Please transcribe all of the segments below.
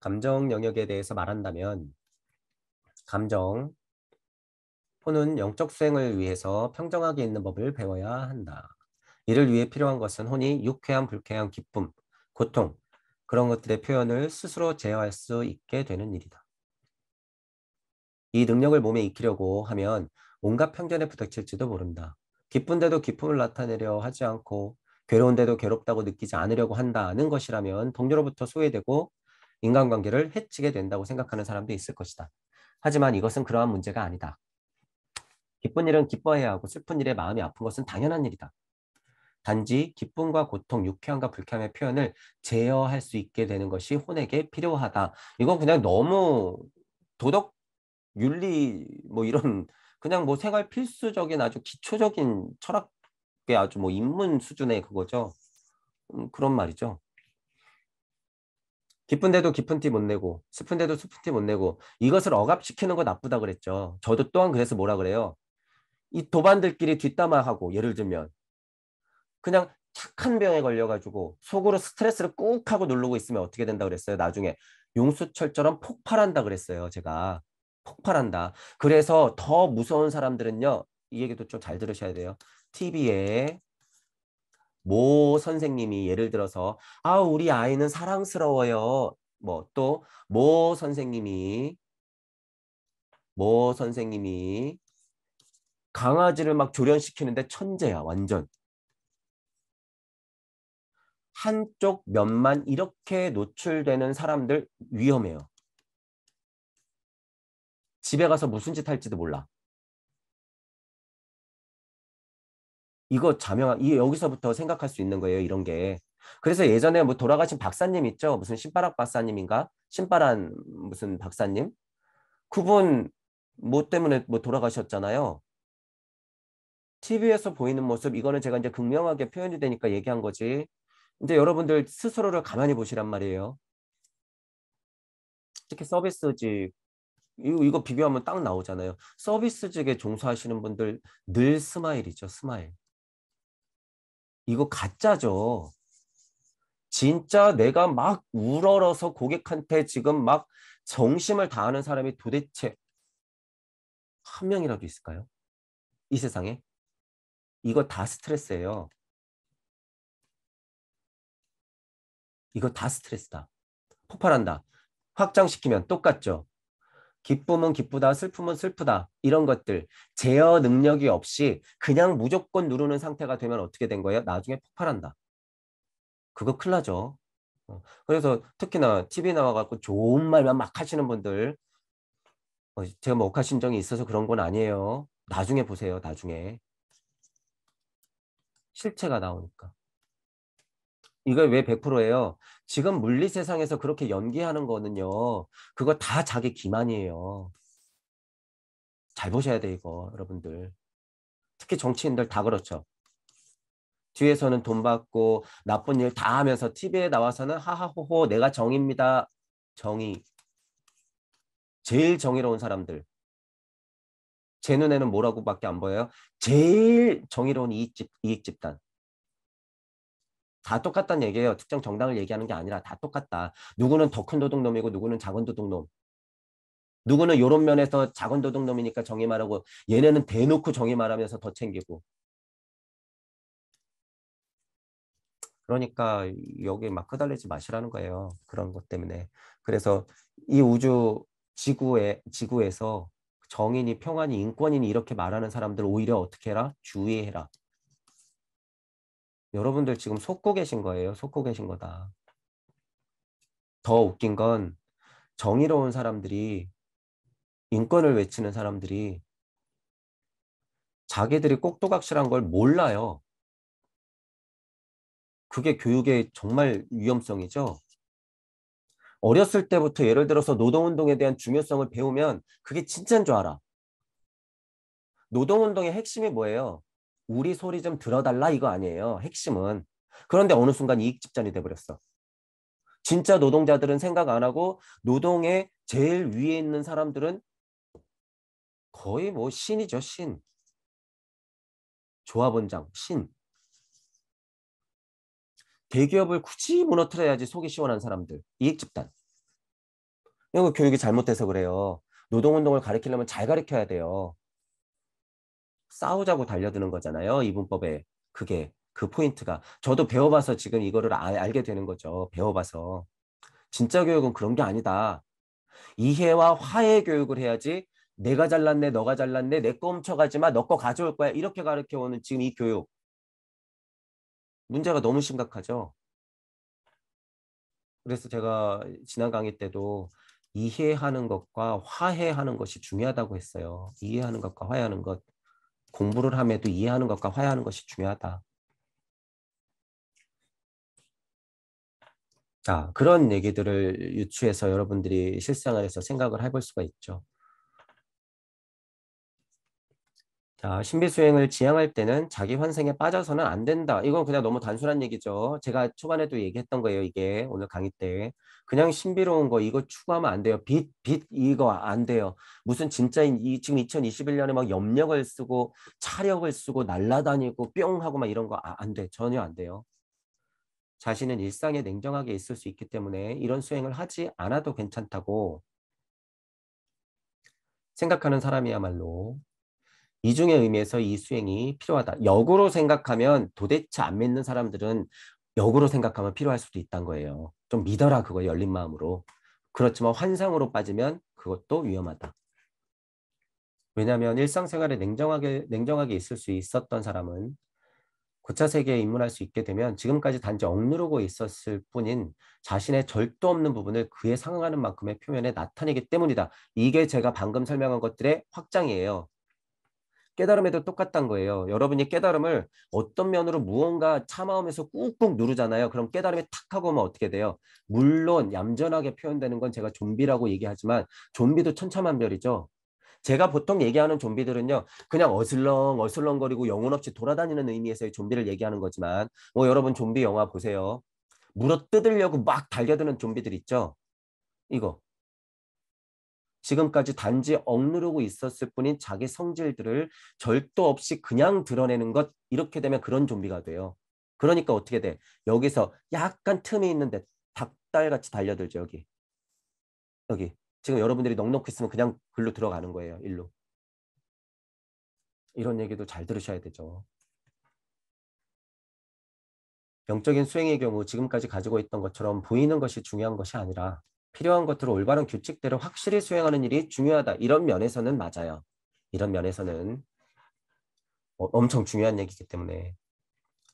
감정 영역에 대해서 말한다면 감정, 호는 영적 수행을 위해서 평정하게 있는 법을 배워야 한다. 이를 위해 필요한 것은 혼이 유쾌함, 불쾌함, 기쁨, 고통 그런 것들의 표현을 스스로 제어할 수 있게 되는 일이다. 이 능력을 몸에 익히려고 하면 온갖 편견에 부닥칠지도 모른다. 기쁜데도 기쁨을 나타내려 하지 않고 괴로운데도 괴롭다고 느끼지 않으려고 한다는 것이라면 동료로부터 소외되고 인간관계를 해치게 된다고 생각하는 사람도 있을 것이다. 하지만 이것은 그러한 문제가 아니다. 기쁜 일은 기뻐해야 하고 슬픈 일에 마음이 아픈 것은 당연한 일이다. 단지 기쁨과 고통, 유쾌함과 불쾌함의 표현을 제어할 수 있게 되는 것이 혼에게 필요하다. 이건 그냥 너무 도덕, 윤리 뭐 이런 그냥 뭐 생활 필수적인 아주 기초적인 철학의 아주 뭐 입문 수준의 그거죠. 그런 말이죠. 기쁜데도 기쁜 티 못 내고 슬픈데도 슬픈 티 못 내고 이것을 억압시키는 거 나쁘다 그랬죠. 저도 또한 그래서 뭐라 그래요. 이 도반들끼리 뒷담화하고 예를 들면 그냥 착한 병에 걸려가지고 속으로 스트레스를 꾹 하고 누르고 있으면 어떻게 된다 그랬어요. 나중에 용수철처럼 폭발한다 그랬어요. 제가 폭발한다. 그래서 더 무서운 사람들은요. 이 얘기도 좀 잘 들으셔야 돼요. TV에 모 선생님이 예를 들어서 우리 아이는 사랑스러워요. 뭐 또 모 선생님이 강아지를 막 조련시키는데 천재야. 완전. 한쪽 면만 이렇게 노출되는 사람들 위험해요. 집에 가서 무슨 짓 할지도 몰라. 이거 이 여기서부터 생각할 수 있는 거예요. 이런 게. 그래서 예전에 뭐 돌아가신 박사님 있죠? 무슨 신바람 박사님인가? 신바란 무슨 박사님? 그분 뭐 때문에 뭐 돌아가셨잖아요. TV에서 보이는 모습, 이거는 제가 이제 극명하게 표현이 되니까 얘기한 거지. 근데 여러분들 스스로를 가만히 보시란 말이에요. 특히 서비스직 이거 비교하면 딱 나오잖아요. 서비스직에 종사하시는 분들 늘 스마일이죠, 스마일. 이거 가짜죠. 진짜 내가 막 우러러서 고객한테 지금 막 정심을 다하는 사람이 도대체 한 명이라도 있을까요? 이 세상에? 이거 다 스트레스예요. 이거 다 스트레스다. 폭발한다. 확장시키면 똑같죠. 기쁨은 기쁘다, 슬픔은 슬프다. 이런 것들 제어 능력이 없이 그냥 무조건 누르는 상태가 되면 어떻게 된 거예요? 나중에 폭발한다. 그거 큰일 나죠. 그래서 특히나 TV 나와갖고 좋은 말만 막 하시는 분들, 제가 뭐 억하심정이 있어서 그런 건 아니에요. 나중에 보세요, 나중에. 실체가 나오니까. 이걸 왜 100%예요? 지금 물리 세상에서 그렇게 연기하는 거는요, 그거 다 자기 기만이에요. 잘 보셔야 돼, 이거, 여러분들. 특히 정치인들 다 그렇죠. 뒤에서는 돈 받고 나쁜 일 다 하면서 TV에 나와서는 하하호호 내가 정의입니다. 정의. 제일 정의로운 사람들. 제 눈에는 뭐라고밖에 안 보여요? 제일 정의로운 이익 집단. 다 똑같다는 얘기예요. 특정 정당을 얘기하는 게 아니라 다 똑같다. 누구는 더 큰 도둑놈이고 누구는 작은 도둑놈. 누구는 이런 면에서 작은 도둑놈이니까 정의 말하고 얘네는 대놓고 정의 말하면서 더 챙기고. 그러니까 여기 막 끄달리지 마시라는 거예요. 그런 것 때문에. 그래서 이 지구에서 정의니 평화니 인권이니 이렇게 말하는 사람들 오히려 어떻게 해라? 주의해라. 여러분들 지금 속고 계신 거예요. 속고 계신 거다. 더 웃긴 건 정의로운 사람들이 인권을 외치는 사람들이 자기들이 꼭두각실한 걸 몰라요. 그게 교육의 정말 위험성이죠. 어렸을 때부터 예를 들어서 노동운동에 대한 중요성을 배우면 그게 진짜인 줄 알아. 노동운동의 핵심이 뭐예요? 우리 소리 좀 들어달라 이거 아니에요. 핵심은. 그런데 어느 순간 이익 집단이 돼버렸어. 진짜 노동자들은 생각 안 하고 노동의 제일 위에 있는 사람들은 거의 뭐 신이죠, 신. 조합원장, 신. 대기업을 굳이 무너뜨려야지 속이 시원한 사람들. 이익 집단. 이거 교육이 잘못돼서 그래요. 노동운동을 가르치려면 잘 가르쳐야 돼요. 싸우자고 달려드는 거잖아요. 이분법에. 그게 그 포인트가. 저도 배워봐서 지금 이거를 알게 되는 거죠. 배워봐서. 진짜 교육은 그런 게 아니다. 이해와 화해 교육을 해야지 내가 잘났네, 너가 잘났네, 내 거 훔쳐가지 마, 너 거 가져올 거야. 이렇게 가르쳐오는 지금 이 교육. 문제가 너무 심각하죠. 그래서 제가 지난 강의 때도 이해하는 것과 화해하는 것이 중요하다고 했어요. 이해하는 것과 화해하는 것. 공부를 함에도 이해하는 것과 화해하는 것이 중요하다. 자, 그런 얘기들을 유추해서 여러분들이 실생활에서 생각을 해볼 수가 있죠. 자, 신비수행을 지향할 때는 자기 환생에 빠져서는 안 된다. 이건 그냥 너무 단순한 얘기죠. 제가 초반에도 얘기했던 거예요. 이게 오늘 강의 때. 그냥 신비로운 거 이거 추구하면 안 돼요. 빛 이거 안 돼요. 무슨 진짜 지금 2021년에 막 염력을 쓰고 차력을 쓰고 날아다니고 뿅 하고 막 이런 거 안 돼. 전혀 안 돼요. 자신은 일상에 냉정하게 있을 수 있기 때문에 이런 수행을 하지 않아도 괜찮다고 생각하는 사람이야말로 이중의 의미에서 이 수행이 필요하다. 역으로 생각하면 도대체 안 믿는 사람들은 역으로 생각하면 필요할 수도 있다는 거예요. 좀 믿어라 그거 열린 마음으로. 그렇지만 환상으로 빠지면 그것도 위험하다. 왜냐하면 일상생활에 냉정하게 있을 수 있었던 사람은 고차 세계에 입문할 수 있게 되면 지금까지 단지 억누르고 있었을 뿐인 자신의 절도 없는 부분을 그에 상응하는 만큼의 표현에 나타내기 때문이다. 이게 제가 방금 설명한 것들의 확장이에요. 깨달음에도 똑같단 거예요. 여러분이 깨달음을 어떤 면으로 무언가 참아오면서 꾹꾹 누르잖아요. 그럼 깨달음이 탁 하고 오면 어떻게 돼요? 물론 얌전하게 표현되는 건 제가 좀비라고 얘기하지만 좀비도 천차만별이죠. 제가 보통 얘기하는 좀비들은요. 그냥 어슬렁거리고 영혼 없이 돌아다니는 의미에서의 좀비를 얘기하는 거지만 뭐 여러분 좀비 영화 보세요. 물어뜯으려고 막 달려드는 좀비들 있죠. 이거. 지금까지 단지 억누르고 있었을 뿐인 자기 성질들을 절도 없이 그냥 드러내는 것 이렇게 되면 그런 좀비가 돼요. 그러니까 어떻게 돼? 여기서 약간 틈이 있는데 닭달같이 달려들죠. 여기. 지금 여러분들이 넉넉히 있으면 그냥 글로 들어가는 거예요. 일로. 이런 얘기도 잘 들으셔야 되죠. 영적인 수행의 경우 지금까지 가지고 있던 것처럼 보이는 것이 중요한 것이 아니라 필요한 것들을 올바른 규칙대로 확실히 수행하는 일이 중요하다. 이런 면에서는 맞아요. 이런 면에서는 엄청 중요한 얘기이기 때문에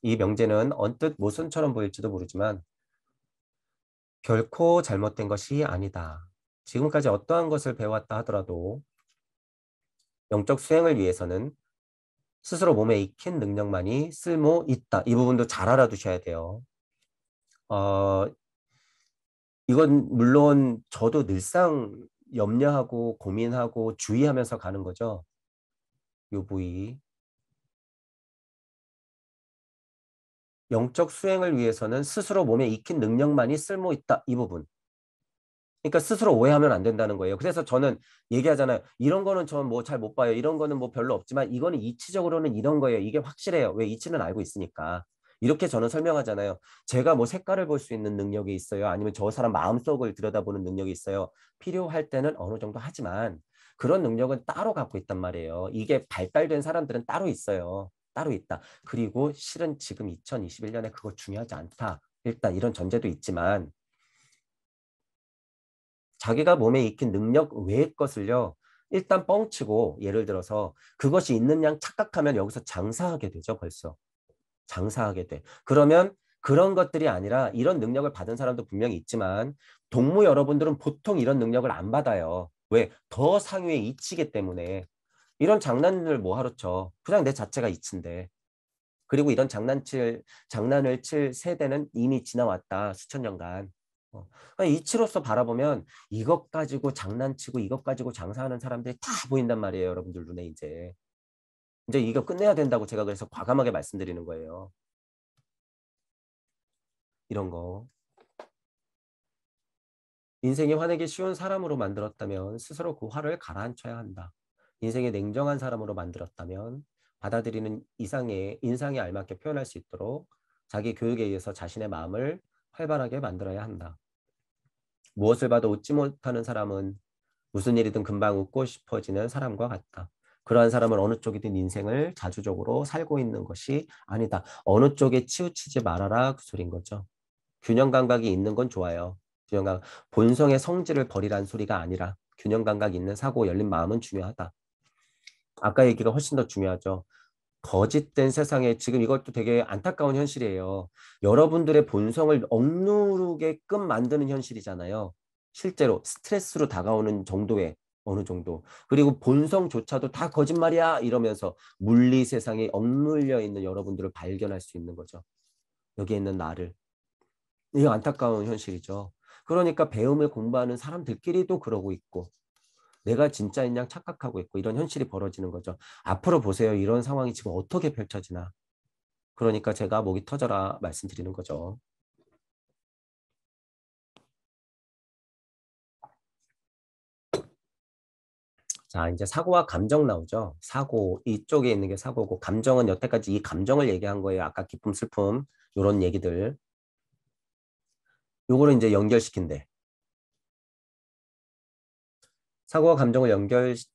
이 명제는 언뜻 모순처럼 보일지도 모르지만 결코 잘못된 것이 아니다. 지금까지 어떠한 것을 배웠다 하더라도 영적 수행을 위해서는 스스로 몸에 익힌 능력만이 쓸모 있다. 이 부분도 잘 알아두셔야 돼요. 어, 이건 물론 저도 늘상 염려하고 고민하고 주의하면서 가는 거죠. 요 부위. 영적 수행을 위해서는 스스로 몸에 익힌 능력만이 쓸모 있다. 이 부분. 그러니까 스스로 오해하면 안 된다는 거예요. 그래서 저는 얘기하잖아요. 이런 거는 전 뭐 잘 못 봐요. 이런 거는 뭐 별로 없지만 이거는 이치적으로는 이런 거예요. 이게 확실해요. 왜 이치는 알고 있으니까. 이렇게 저는 설명하잖아요. 제가 뭐 색깔을 볼 수 있는 능력이 있어요. 아니면 저 사람 마음속을 들여다보는 능력이 있어요. 필요할 때는 어느 정도 하지만 그런 능력은 따로 갖고 있단 말이에요. 이게 발달된 사람들은 따로 있어요. 따로 있다. 그리고 실은 지금 2021년에 그거 중요하지 않다. 일단 이런 전제도 있지만 자기가 몸에 익힌 능력 외의 것을요. 일단 뻥치고 예를 들어서 그것이 있는 양 착각하면 여기서 장사하게 되죠. 벌써. 장사하게 돼. 그러면 그런 것들이 아니라 이런 능력을 받은 사람도 분명히 있지만 동무 여러분들은 보통 이런 능력을 안 받아요. 왜? 더 상위에 이치기 때문에. 이런 장난을 뭐 하러 쳐. 그냥 내 자체가 이치인데. 그리고 이런 장난을 칠 세대는 이미 지나왔다. 수천 년간. 이치로서 바라보면 이것 가지고 장난치고 이것 가지고 장사하는 사람들이 다 보인단 말이에요. 여러분들 눈에 이제. 이제 이거 끝내야 된다고 제가 그래서 과감하게 말씀드리는 거예요. 이런 거. 인생이 화내기 쉬운 사람으로 만들었다면 스스로 그 화를 가라앉혀야 한다. 인생이 냉정한 사람으로 만들었다면 받아들이는 인상에 알맞게 표현할 수 있도록 자기 교육에 의해서 자신의 마음을 활발하게 만들어야 한다. 무엇을 봐도 웃지 못하는 사람은 무슨 일이든 금방 웃고 싶어지는 사람과 같다. 그러한 사람은 어느 쪽이든 인생을 자주적으로 살고 있는 것이 아니다. 어느 쪽에 치우치지 말아라 그 소린 거죠. 균형 감각이 있는 건 좋아요. 균형 감각, 본성의 성질을 버리란 소리가 아니라 균형 감각 있는 사고 열린 마음은 중요하다. 아까 얘기가 훨씬 더 중요하죠. 거짓된 세상에 지금 이것도 되게 안타까운 현실이에요. 여러분들의 본성을 억누르게끔 만드는 현실이잖아요. 실제로 스트레스로 다가오는 정도의 어느 정도. 그리고 본성조차도 다 거짓말이야 이러면서 물리 세상에 억눌려 있는 여러분들을 발견할 수 있는 거죠. 여기에 있는 나를. 이게 안타까운 현실이죠. 그러니까 배움을 공부하는 사람들끼리도 그러고 있고 내가 진짜인 양 착각하고 있고 이런 현실이 벌어지는 거죠. 앞으로 보세요. 이런 상황이 지금 어떻게 펼쳐지나. 그러니까 제가 목이 터져라 말씀드리는 거죠. 자, 이제 사고와 감정 나오죠. 사고, 이쪽에 있는 게 사고고 감정은 여태까지 이 감정을 얘기한 거예요. 아까 기쁨, 슬픔 이런 얘기들. 요거를 이제 연결시킨대. 사고와 감정을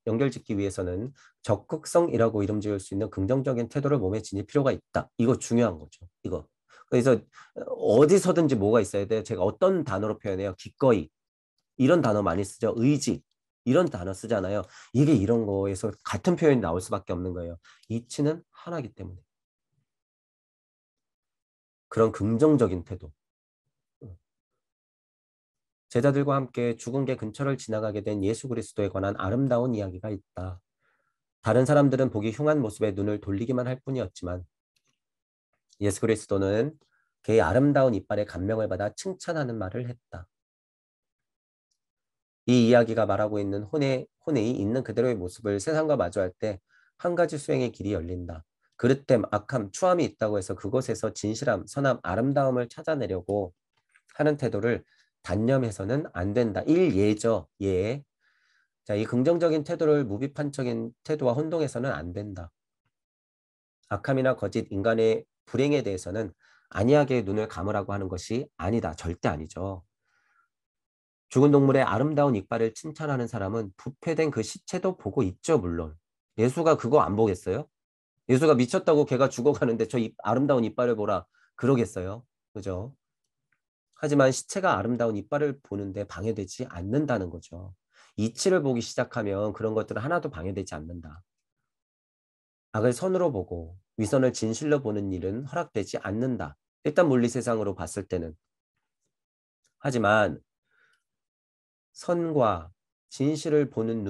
연결짓기 위해서는 적극성이라고 이름 지을 수 있는 긍정적인 태도를 몸에 지닐 필요가 있다. 이거 중요한 거죠. 이거. 그래서 어디서든지 뭐가 있어야 돼. 제가 어떤 단어로 표현해요? 기꺼이. 이런 단어 많이 쓰죠. 의지. 이런 단어 쓰잖아요. 이게 이런 거에서 같은 표현이 나올 수밖에 없는 거예요. 이치는 하나이기 때문에. 그런 긍정적인 태도. 제자들과 함께 죽은 개 근처를 지나가게 된 예수 그리스도에 관한 아름다운 이야기가 있다. 다른 사람들은 보기 흉한 모습에 눈을 돌리기만 할 뿐이었지만 예수 그리스도는 그의 아름다운 이빨에 감명을 받아 칭찬하는 말을 했다. 이 이야기가 말하고 있는 혼의 있는 그대로의 모습을 세상과 마주할 때 한 가지 수행의 길이 열린다. 그릇됨, 악함, 추함이 있다고 해서 그곳에서 진실함, 선함, 아름다움을 찾아내려고 하는 태도를 단념해서는 안 된다. 일예죠. 예. 자, 이 긍정적인 태도를 무비판적인 태도와 혼동해서는 안 된다. 악함이나 거짓, 인간의 불행에 대해서는 안이하게 눈을 감으라고 하는 것이 아니다. 절대 아니죠. 죽은 동물의 아름다운 이빨을 칭찬하는 사람은 부패된 그 시체도 보고 있죠, 물론. 예수가 그거 안 보겠어요? 예수가 미쳤다고 걔가 죽어가는데 저 아름다운 이빨을 보라 그러겠어요? 그죠? 하지만 시체가 아름다운 이빨을 보는데 방해되지 않는다는 거죠. 이치를 보기 시작하면 그런 것들은 하나도 방해되지 않는다. 악을 선으로 보고 위선을 진실로 보는 일은 허락되지 않는다. 일단 물리 세상으로 봤을 때는. 하지만 선과 진실을 보는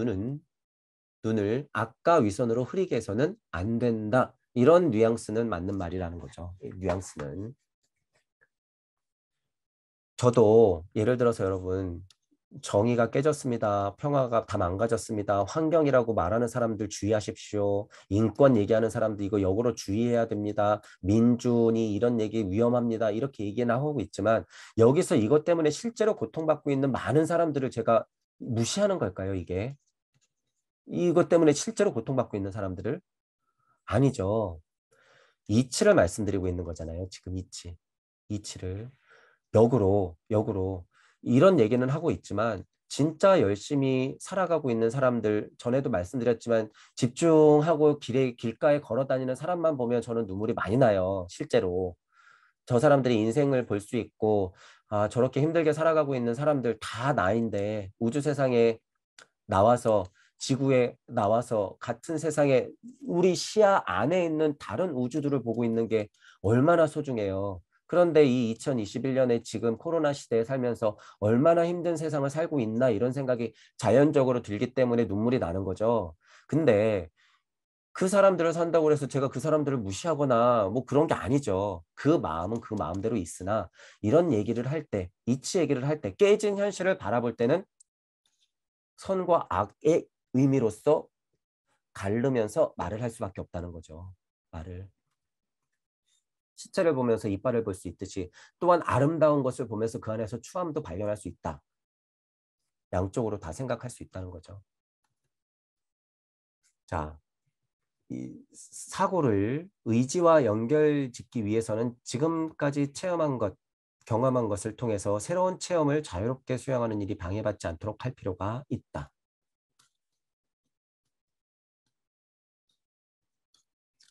눈을 악과 위선으로 흐리게 해서는 안 된다. 이런 뉘앙스는 맞는 말이라는 거죠. 뉘앙스는. 저도 예를 들어서 여러분 정의가 깨졌습니다. 평화가 다 망가졌습니다. 환경이라고 말하는 사람들 주의하십시오. 인권 얘기하는 사람들 이거 역으로 주의해야 됩니다. 민주니 이런 얘기 위험합니다. 이렇게 얘기는 하고 있지만 여기서 이것 때문에 실제로 고통받고 있는 많은 사람들을 제가 무시하는 걸까요, 이게? 이것 때문에 실제로 고통받고 있는 사람들을? 아니죠. 이치를 말씀드리고 있는 거잖아요. 지금 이치. 이치를. 역으로 이런 얘기는 하고 있지만 진짜 열심히 살아가고 있는 사람들 전에도 말씀드렸지만 집중하고 길가에 걸어 다니는 사람만 보면 저는 눈물이 많이 나요. 실제로. 저 사람들이 인생을 볼 수 있고 아, 저렇게 힘들게 살아가고 있는 사람들 다 나인데 우주 세상에 나와서 지구에 나와서 같은 세상에 우리 시야 안에 있는 다른 우주들을 보고 있는 게 얼마나 소중해요. 그런데 이 2021년에 지금 코로나 시대에 살면서 얼마나 힘든 세상을 살고 있나 이런 생각이 자연적으로 들기 때문에 눈물이 나는 거죠. 근데 그 사람들을 산다고 해서 제가 그 사람들을 무시하거나 뭐 그런 게 아니죠. 그 마음은 그 마음대로 있으나 이런 얘기를 할 때, 이치 얘기를 할 때 깨진 현실을 바라볼 때는 선과 악의 의미로서 가르면서 말을 할 수밖에 없다는 거죠. 말을. 시체를 보면서 이빨을 볼 수 있듯이 또한 아름다운 것을 보면서 그 안에서 추함도 발견할 수 있다. 양쪽으로 다 생각할 수 있다는 거죠. 자, 이 사고를 의지와 연결짓기 위해서는 지금까지 체험한 것, 경험한 것을 통해서 새로운 체험을 자유롭게 수용하는 일이 방해받지 않도록 할 필요가 있다.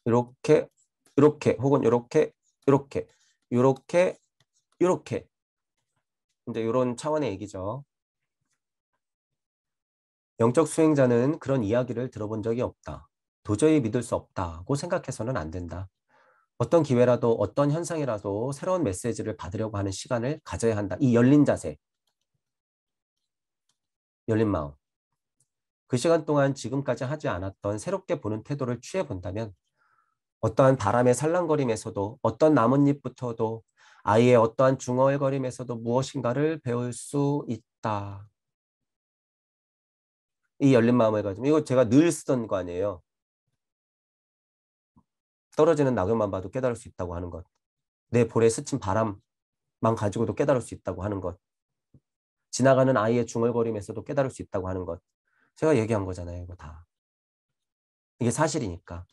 이렇게, 이렇게, 혹은 이렇게, 이렇게, 이렇게, 이렇게. 이제 이런 차원의 얘기죠. 영적 수행자는 그런 이야기를 들어본 적이 없다. 도저히 믿을 수 없다고 생각해서는 안 된다. 어떤 기회라도 어떤 현상이라도 새로운 메시지를 받으려고 하는 시간을 가져야 한다. 이 열린 자세, 열린 마음. 그 시간 동안 지금까지 하지 않았던 새롭게 보는 태도를 취해본다면 어떠한 바람의 살랑거림에서도 어떤 나뭇잎부터도 아이의 어떠한 중얼거림에서도 무엇인가를 배울 수 있다. 이 열린 마음을 가지고 이거 제가 늘 쓰던 거 아니에요. 떨어지는 낙엽만 봐도 깨달을 수 있다고 하는 것. 내 볼에 스친 바람만 가지고도 깨달을 수 있다고 하는 것. 지나가는 아이의 중얼거림에서도 깨달을 수 있다고 하는 것. 제가 얘기한 거잖아요. 이거 다. 이게 사실이니까.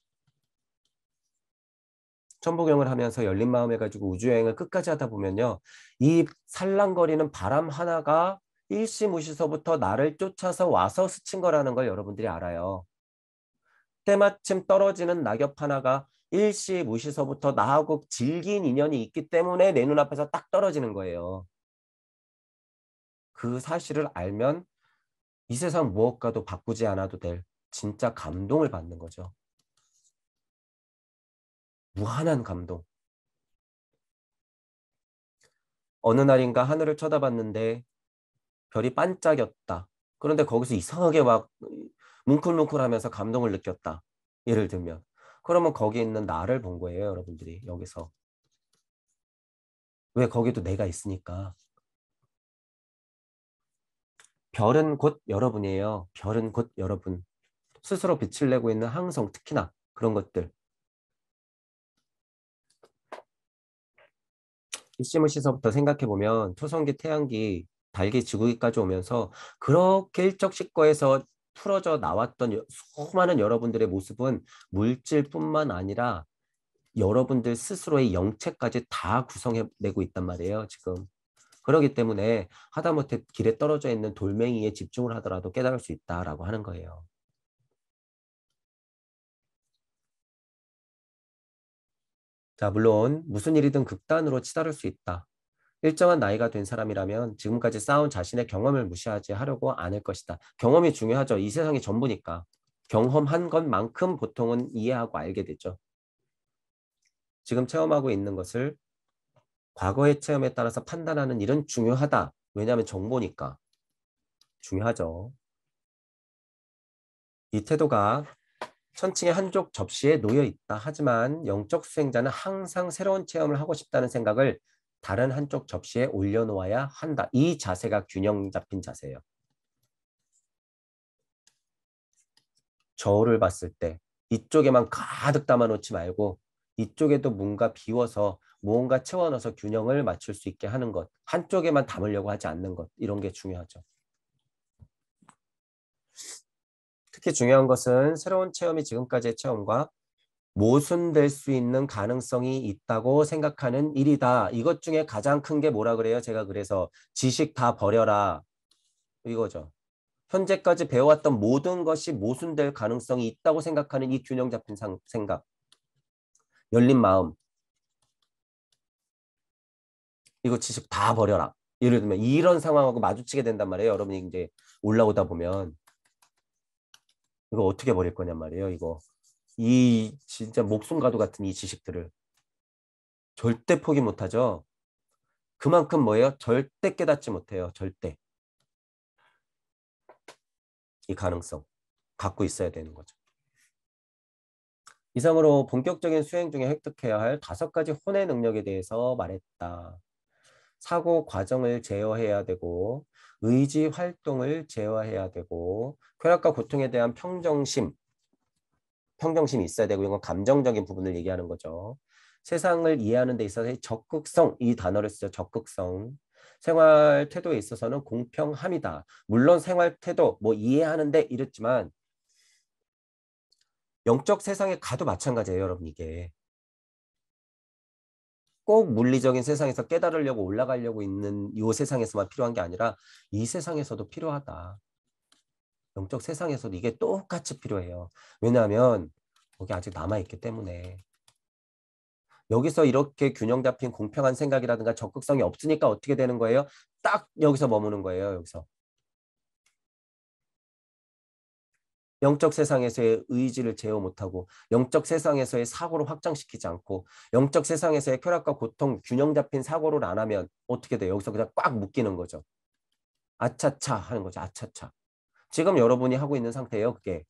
천부경을 하면서 열린 마음을 가지고 우주여행을 끝까지 하다 보면요. 이 살랑거리는 바람 하나가 일시무시서부터 나를 쫓아서 와서 스친 거라는 걸 여러분들이 알아요. 때마침 떨어지는 낙엽 하나가 일시무시서부터 나하고 질긴 인연이 있기 때문에 내 눈앞에서 딱 떨어지는 거예요. 그 사실을 알면 이 세상 무엇과도 바꾸지 않아도 될 진짜 감동을 받는 거죠. 무한한 감동. 어느 날인가 하늘을 쳐다봤는데 별이 반짝였다. 그런데 거기서 이상하게 막 뭉클뭉클하면서 감동을 느꼈다. 예를 들면. 그러면 거기 있는 나를 본 거예요, 여러분들이. 여기서. 왜 거기도 내가 있으니까. 별은 곧 여러분이에요. 별은 곧 여러분. 스스로 빛을 내고 있는 항성, 특히나 그런 것들. 이씨무시서부터 생각해보면 초성기, 태양기, 달기, 지구기까지 오면서 그렇게 일적식거에서 풀어져 나왔던 수많은 여러분들의 모습은 물질뿐만 아니라 여러분들 스스로의 영체까지 다 구성해내고 있단 말이에요, 지금. 그렇기 때문에 하다못해 길에 떨어져 있는 돌멩이에 집중을 하더라도 깨달을 수 있다라고 하는 거예요. 자, 물론 무슨 일이든 극단으로 치달을 수 있다. 일정한 나이가 된 사람이라면 지금까지 쌓은 자신의 경험을 무시하지 하려고 않을 것이다. 경험이 중요하죠. 이 세상이 전부니까. 경험한 것만큼 보통은 이해하고 알게 되죠. 지금 체험하고 있는 것을 과거의 체험에 따라서 판단하는 일은 중요하다. 왜냐하면 정보니까. 중요하죠. 이 태도가 천칭의 한쪽 접시에 놓여 있다. 하지만 영적 수행자는 항상 새로운 체험을 하고 싶다는 생각을 다른 한쪽 접시에 올려놓아야 한다. 이 자세가 균형 잡힌 자세예요. 저울을 봤을 때 이쪽에만 가득 담아놓지 말고 이쪽에도 뭔가 비워서 무언가 채워넣어서 균형을 맞출 수 있게 하는 것. 한쪽에만 담으려고 하지 않는 것. 이런 게 중요하죠. 특히 중요한 것은 새로운 체험이 지금까지의 체험과 모순될 수 있는 가능성이 있다고 생각하는 일이다. 이것 중에 가장 큰 게 뭐라 그래요? 제가 그래서 지식 다 버려라. 이거죠. 현재까지 배워왔던 모든 것이 모순될 가능성이 있다고 생각하는 이 균형 잡힌 생각. 열린 마음. 이거 지식 다 버려라. 예를 들면 이런 상황하고 마주치게 된단 말이에요. 여러분이 이제 올라오다 보면 이거 어떻게 버릴 거냔 말이에요. 이거. 이 진짜 목숨과도 같은 이 지식들을 절대 포기 못하죠. 그만큼 뭐예요? 절대 깨닫지 못해요. 절대. 이 가능성 갖고 있어야 되는 거죠. 이상으로 본격적인 수행 중에 획득해야 할 5가지 혼의 능력에 대해서 말했다. 사고 과정을 제어해야 되고 의지 활동을 제어해야 되고 쾌락과 고통에 대한 평정심이 있어야 되고 이건 감정적인 부분을 얘기하는 거죠. 세상을 이해하는 데 있어서의 적극성, 이 단어를 쓰죠. 적극성. 생활 태도에 있어서는 공평함이다. 물론 생활 태도, 뭐 이해하는데 이랬지만 영적 세상에 가도 마찬가지예요, 여러분 이게. 꼭 물리적인 세상에서 깨달으려고 올라가려고 있는 이 세상에서만 필요한 게 아니라 이 세상에서도 필요하다. 영적 세상에서도 이게 똑같이 필요해요. 왜냐하면 거기 아직 남아있기 때문에. 여기서 이렇게 균형 잡힌 공평한 생각이라든가 적극성이 없으니까 어떻게 되는 거예요? 딱 여기서 머무는 거예요. 여기서. 영적 세상에서의 의지를 제어 못하고 영적 세상에서의 사고를 확장시키지 않고 영적 세상에서의 쾌락과 고통 균형 잡힌 사고를 안 하면 어떻게 돼요? 여기서 그냥 꽉 묶이는 거죠. 아차차 하는 거죠. 아차차. 지금 여러분이 하고 있는 상태예요. 그게.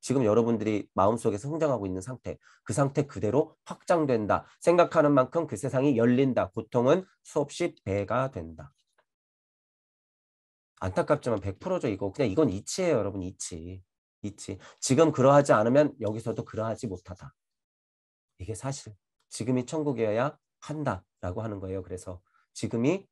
지금 여러분들이 마음속에 성장하고 있는 상태. 그 상태 그대로 확장된다. 생각하는 만큼 그 세상이 열린다. 고통은 수없이 배가 된다. 안타깝지만 100%죠 이거. 그냥 이건 이치예요 여러분. 이치. 이치. 지금 그러하지 않으면 여기서도 그러하지 못하다. 이게 사실. 지금이 천국이어야 한다라고 하는 거예요. 그래서 지금이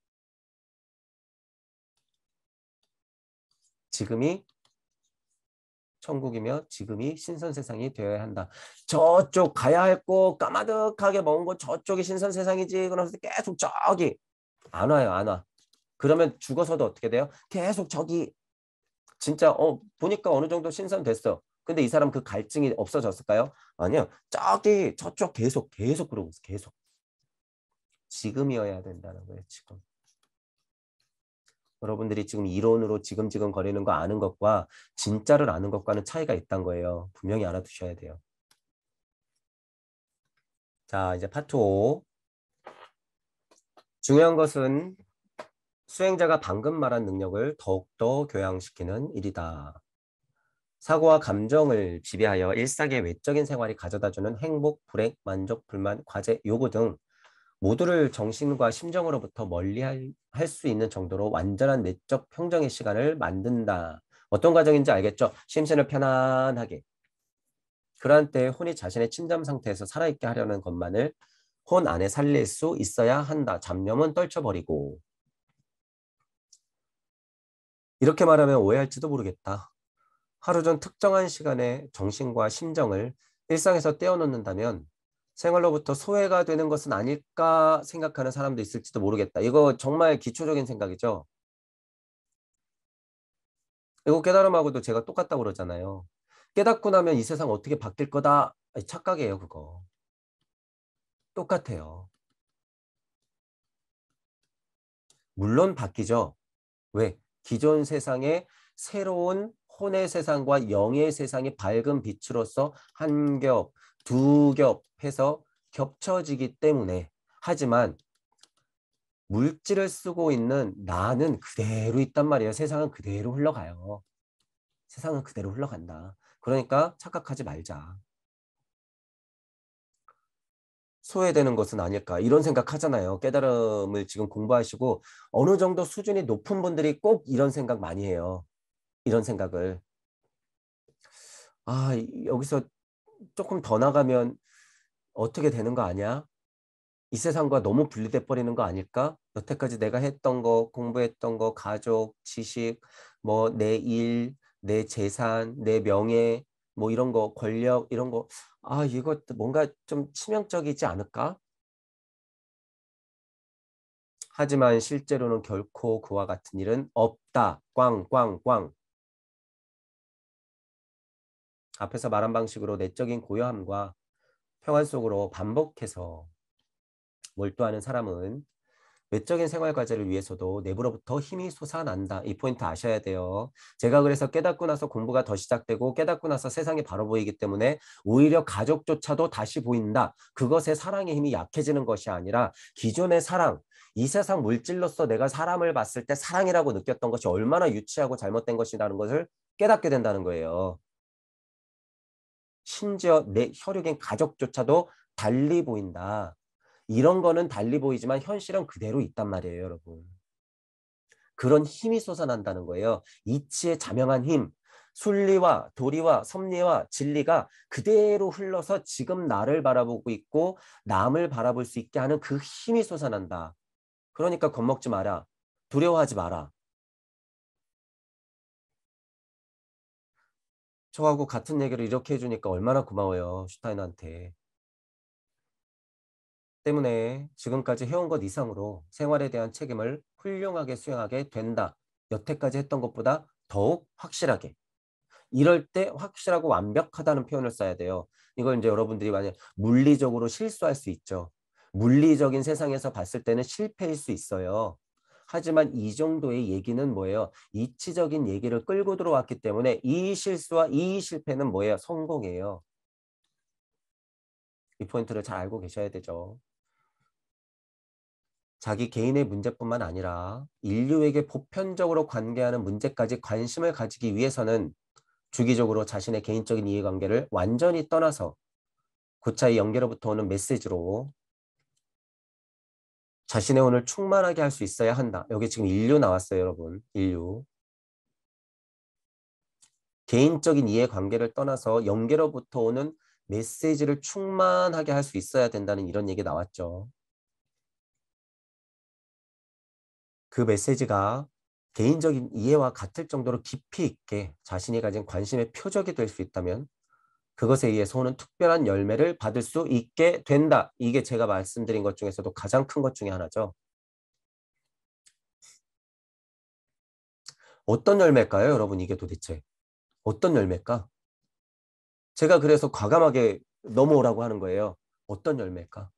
천국이며 지금이 신선 세상이 되어야 한다. 저쪽 가야 할 곳 까마득하게 먼 곳 저쪽이 신선 세상이지. 그러면서 계속 저기 안 와요. 안 와. 그러면 죽어서도 어떻게 돼요? 계속 저기 진짜 보니까 어느 정도 신선됐어. 근데 이 사람 그 갈증이 없어졌을까요? 아니요. 저기 저쪽 계속 그러고 있어. 계속. 지금이어야 된다는 거예요. 지금. 여러분들이 지금 이론으로 지금 거리는 거 아는 것과 진짜를 아는 것과는 차이가 있다는 거예요. 분명히 알아두셔야 돼요. 자, 이제 파트 5. 중요한 것은 수행자가 방금 말한 능력을 더욱더 교양시키는 일이다. 사고와 감정을 지배하여 일상의 외적인 생활이 가져다주는 행복, 불행, 만족, 불만, 과제, 요구 등 모두를 정신과 심정으로부터 멀리할 수 있는 정도로 완전한 내적 평정의 시간을 만든다. 어떤 과정인지 알겠죠? 심신을 편안하게. 그러한 때에 혼이 자신의 침잠 상태에서 살아있게 하려는 것만을 혼 안에 살릴 수 있어야 한다. 잡념은 떨쳐버리고. 이렇게 말하면 오해할지도 모르겠다. 하루 전 특정한 시간에 정신과 심정을 일상에서 떼어놓는다면 생활로부터 소외가 되는 것은 아닐까 생각하는 사람도 있을지도 모르겠다. 이거 정말 기초적인 생각이죠. 이거 깨달음하고도 제가 똑같다고 그러잖아요. 깨닫고 나면 이 세상 어떻게 바뀔 거다. 아니, 착각이에요, 그거. 똑같아요. 물론 바뀌죠. 왜? 기존 세상에 새로운 혼의 세상과 영의 세상이 밝은 빛으로서 한 겹, 두 겹 해서 겹쳐지기 때문에 하지만 물질을 쓰고 있는 나는 그대로 있단 말이에요. 세상은 그대로 흘러가요. 세상은 그대로 흘러간다. 그러니까 착각하지 말자. 소외되는 것은 아닐까 이런 생각 하잖아요. 깨달음을 지금 공부하시고 어느 정도 수준이 높은 분들이 꼭 이런 생각 많이 해요. 이런 생각을. 아, 여기서 조금 더 나가면 어떻게 되는 거 아니야? 이 세상과 너무 분리돼 버리는 거 아닐까? 여태까지 내가 했던 거, 공부했던 거, 가족, 지식, 뭐 내 일, 내 재산, 내 명예, 뭐 이런 거, 권력 이런 거. 아, 이거 뭔가 좀 치명적이지 않을까? 하지만 실제로는 결코 그와 같은 일은 없다. 꽝꽝꽝. 앞에서 말한 방식으로 내적인 고요함과 평안 속으로 반복해서 몰두하는 사람은 외적인 생활 과제를 위해서도 내부로부터 힘이 솟아난다. 이 포인트 아셔야 돼요. 제가 그래서 깨닫고 나서 공부가 더 시작되고 깨닫고 나서 세상이 바로 보이기 때문에 오히려 가족조차도 다시 보인다. 그것에 사랑의 힘이 약해지는 것이 아니라 기존의 사랑, 이 세상 물질로서 내가 사람을 봤을 때 사랑이라고 느꼈던 것이 얼마나 유치하고 잘못된 것이라는 것을 깨닫게 된다는 거예요. 심지어 내 혈육인 가족조차도 달리 보인다. 이런 거는 달리 보이지만 현실은 그대로 있단 말이에요, 여러분. 그런 힘이 솟아난다는 거예요. 이치의 자명한 힘, 순리와 도리와 섭리와 진리가 그대로 흘러서 지금 나를 바라보고 있고 남을 바라볼 수 있게 하는 그 힘이 솟아난다. 그러니까 겁먹지 마라. 두려워하지 마라. 저하고 같은 얘기를 이렇게 해주니까 얼마나 고마워요, 슈타인한테. 때문에 지금까지 해온 것 이상으로 생활에 대한 책임을 훌륭하게 수행하게 된다. 여태까지 했던 것보다 더욱 확실하게. 이럴 때 확실하고 완벽하다는 표현을 써야 돼요. 이걸 이제 여러분들이 만약 물리적으로 실수할 수 있죠. 물리적인 세상에서 봤을 때는 실패일 수 있어요. 하지만 이 정도의 얘기는 뭐예요? 이치적인 얘기를 끌고 들어왔기 때문에 이 실수와 이 실패는 뭐예요? 성공이에요. 이 포인트를 잘 알고 계셔야 되죠. 자기 개인의 문제뿐만 아니라 인류에게 보편적으로 관계하는 문제까지 관심을 가지기 위해서는 주기적으로 자신의 개인적인 이해관계를 완전히 떠나서 고차 이 연계로부터 오는 메시지로 자신의 혼을 충만하게 할 수 있어야 한다. 여기 지금 인류 나왔어요, 여러분. 인류. 개인적인 이해관계를 떠나서 연계로부터 오는 메시지를 충만하게 할 수 있어야 된다는 이런 얘기 나왔죠. 그 메시지가 개인적인 이해와 같을 정도로 깊이 있게 자신이 가진 관심의 표적이 될 수 있다면 그것에 의해 소는 특별한 열매를 받을 수 있게 된다. 이게 제가 말씀드린 것 중에서도 가장 큰 것 중에 하나죠. 어떤 열매일까요, 여러분? 이게 도대체 어떤 열매일까? 제가 그래서 과감하게 넘어오라고 하는 거예요. 어떤 열매일까?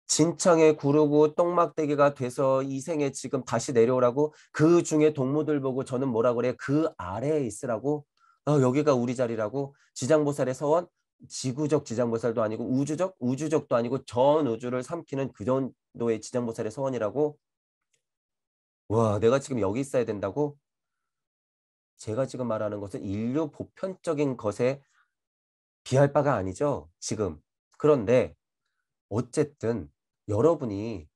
진창에 구르고 똥막대기가 돼서 이 생에 지금 다시 내려오라고 그 중에 동무들 보고 저는 뭐라 그래요? 그 아래에 있으라고? 여기가 우리 자리라고? 지장보살의 서원? 지구적 지장보살도 아니고 우주적도 아니고 전 우주를 삼키는 그 정도의 지장보살의 서원이라고? 와, 내가 지금 여기 있어야 된다고? 제가 지금 말하는 것은 인류 보편적인 것에 비할 바가 아니죠, 지금. 그런데 어쨌든 여러분이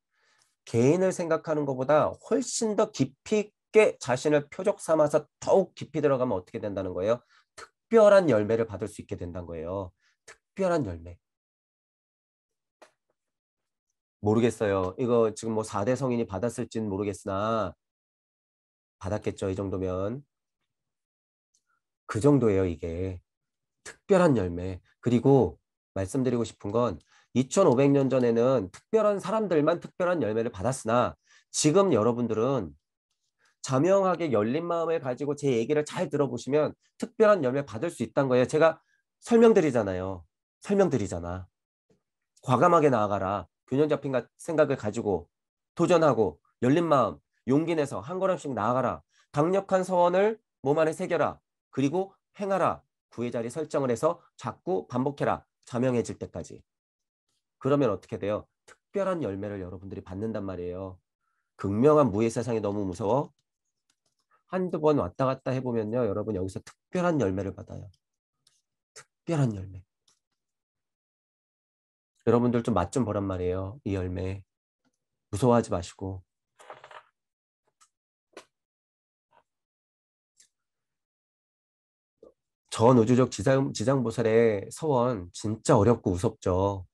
개인을 생각하는 것보다 훨씬 더 깊이 있게 자신을 표적 삼아서 더욱 깊이 들어가면 어떻게 된다는 거예요? 특별한 열매를 받을 수 있게 된다는 거예요. 특별한 열매. 모르겠어요. 이거 지금 뭐 4대 성인이 받았을지는 모르겠으나 받았겠죠. 이 정도면. 그 정도예요, 이게. 특별한 열매. 그리고 말씀드리고 싶은 건 2500년 전에는 특별한 사람들만 특별한 열매를 받았으나 지금 여러분들은 자명하게 열린 마음을 가지고 제 얘기를 잘 들어보시면 특별한 열매 받을 수 있다는 거예요. 제가 설명드리잖아요. 설명드리잖아. 과감하게 나아가라. 균형 잡힌 생각을 가지고 도전하고 열린 마음, 용기 내서 한 걸음씩 나아가라. 강력한 서원을 몸 안에 새겨라. 그리고 행하라. 구의 자리 설정을 해서 자꾸 반복해라. 자명해질 때까지. 그러면 어떻게 돼요? 특별한 열매를 여러분들이 받는단 말이에요. 극명한 무의 세상이 너무 무서워? 한두 번 왔다 갔다 해보면요. 여러분 여기서 특별한 열매를 받아요. 특별한 열매. 여러분들 좀 맛 좀 보란 말이에요. 이 열매. 무서워하지 마시고. 전 우주적 지장보살의 서원 진짜 어렵고 무섭죠.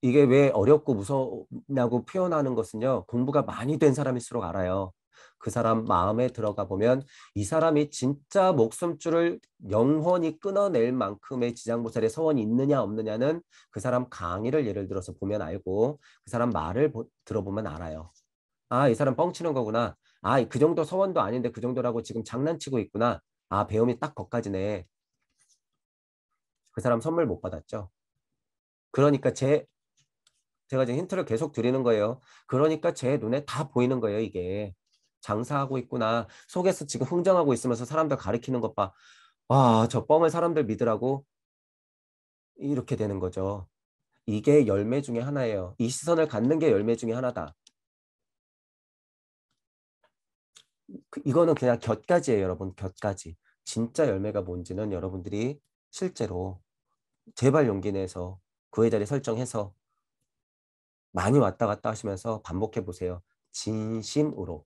이게 왜 어렵고 무섭냐고 표현하는 것은요. 공부가 많이 된 사람일수록 알아요. 그 사람 마음에 들어가 보면 이 사람이 진짜 목숨줄을 영원히 끊어낼 만큼의 지장보살의 서원이 있느냐 없느냐는 그 사람 강의를 예를 들어서 보면 알고 그 사람 말을 들어보면 알아요. 아, 이 사람 뻥치는 거구나. 아, 그 정도 서원도 아닌데 그 정도라고 지금 장난치고 있구나. 아, 배움이 딱 거기까지네. 그 사람 선물 못 받았죠. 그러니까 제가 지금 힌트를 계속 드리는 거예요. 그러니까 제 눈에 다 보이는 거예요, 이게. 장사하고 있구나. 속에서 지금 흥정하고 있으면서 사람들 가리키는 것 봐. 와, 저 뻥을 사람들 믿으라고? 이렇게 되는 거죠. 이게 열매 중에 하나예요. 이 시선을 갖는 게 열매 중에 하나다. 이거는 그냥 곁가지예요, 여러분. 곁가지. 진짜 열매가 뭔지는 여러분들이 실제로 제발 용기 내서 그의 자리 설정해서 많이 왔다 갔다 하시면서 반복해 보세요. 진심으로.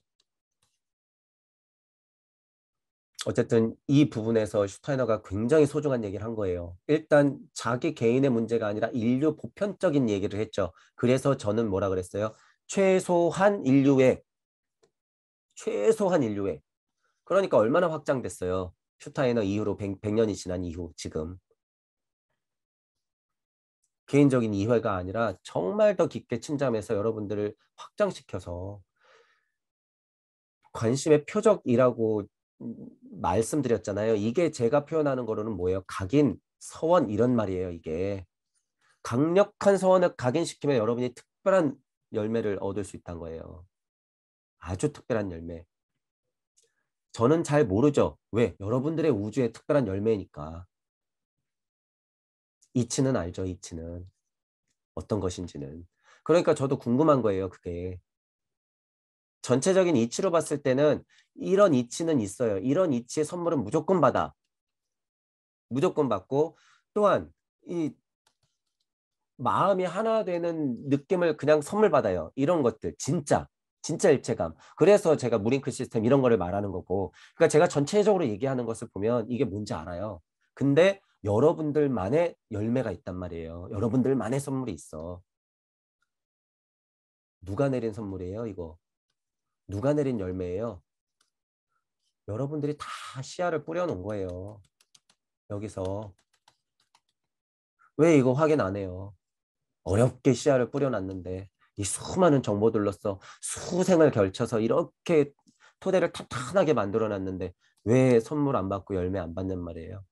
어쨌든 이 부분에서 슈타이너가 굉장히 소중한 얘기를 한 거예요. 일단 자기 개인의 문제가 아니라 인류 보편적인 얘기를 했죠. 그래서 저는 뭐라 그랬어요? 최소한 인류의 최소한 인류의 그러니까 얼마나 확장됐어요. 슈타이너 이후로 100년이 지난 이후 지금. 개인적인 이해가 아니라 정말 더 깊게 침잠해서 여러분들을 확장시켜서 관심의 표적이라고 말씀드렸잖아요. 이게 제가 표현하는 거로는 뭐예요? 각인, 서원 이런 말이에요. 이게 강력한 서원을 각인시키면 여러분이 특별한 열매를 얻을 수 있다는 거예요. 아주 특별한 열매. 저는 잘 모르죠. 왜? 여러분들의 우주의 특별한 열매니까. 이치는 알죠. 이치는. 어떤 것인지는. 그러니까 저도 궁금한 거예요. 그게. 전체적인 이치로 봤을 때는 이런 이치는 있어요. 이런 이치의 선물은 무조건 받아. 무조건 받고 또한 이 마음이 하나 되는 느낌을 그냥 선물 받아요. 이런 것들 진짜 일체감. 그래서 제가 무링크 시스템 이런 거를 말하는 거고 그러니까 제가 전체적으로 얘기하는 것을 보면 이게 뭔지 알아요. 근데 여러분들만의 열매가 있단 말이에요. 여러분들만의 선물이 있어. 누가 내린 선물이에요, 이거? 누가 내린 열매예요? 여러분들이 다 씨앗을 뿌려놓은 거예요. 여기서. 왜 이거 확인 안 해요? 어렵게 씨앗을 뿌려놨는데 이 수많은 정보들로서 수생을 걸쳐서 이렇게 토대를 탄탄하게 만들어놨는데 왜 선물 안 받고 열매 안 받는 말이에요?